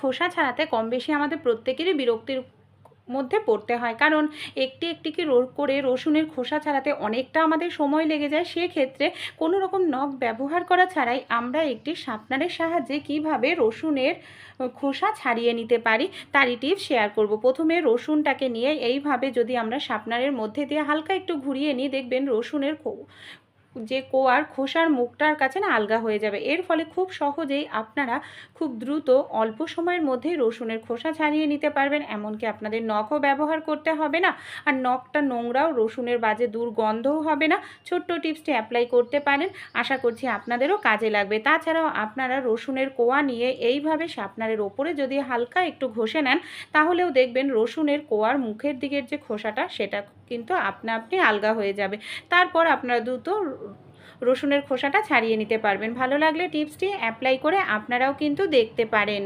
খোসা ছাড়াতে কম বেশি আমাদের প্রত্যেকেরই বিরক্তির মধ্যে পড়তে হয়, কারণ একটি একটিকে করে রসুনের খোসা ছাড়াতে অনেকটা আমাদের সময় লেগে যায়। সেক্ষেত্রে কোনো রকম নখ ব্যবহার করা ছাড়াই আমরা একটি শার্পনারের সাহায্যে কিভাবে রসুনের খোসা ছাড়িয়ে নিতে পারি তারই টিপস শেয়ার করব। প্রথমে রসুনটাকে নিয়ে এইভাবে যদি আমরা শার্পনারের মধ্যে দিয়ে হালকা একটু ঘুরিয়ে নিই, দেখবেন রসুনের যে কোয়ার খোসার মুখটার কাছে না আলগা হয়ে যাবে। এর ফলে খুব সহজেই আপনারা খুব দ্রুত অল্প সময়ের মধ্যেই রসুনের খোসা ছাড়িয়ে নিতে পারবেন। এমনকি আপনাদের নখও ব্যবহার করতে হবে না, আর নখটা নোংরাও, রসুনের বাজে দুর্গন্ধও হবে না। ছোট্ট টিপসটি অ্যাপ্লাই করতে পারেন, আশা করছি আপনাদেরও কাজে লাগবে। তাছাড়াও আপনারা রসুনের কোয়া নিয়ে এইভাবে শার্পনারের ওপরে যদি হালকা একটু ঘষে নেন, তাহলেও দেখবেন রসুনের কোয়ার মুখের দিকের যে খোসাটা সেটা কিন্তু আপনা আপনি আলগা হয়ে যাবে। তারপর আপনারা দ্রুত রসুনের খোসাটা ছাড়িয়ে নিতে পারবেন। ভালো লাগলে টিপসটি অ্যাপ্লাই করে আপনারাও কিন্তু দেখতে পারেন।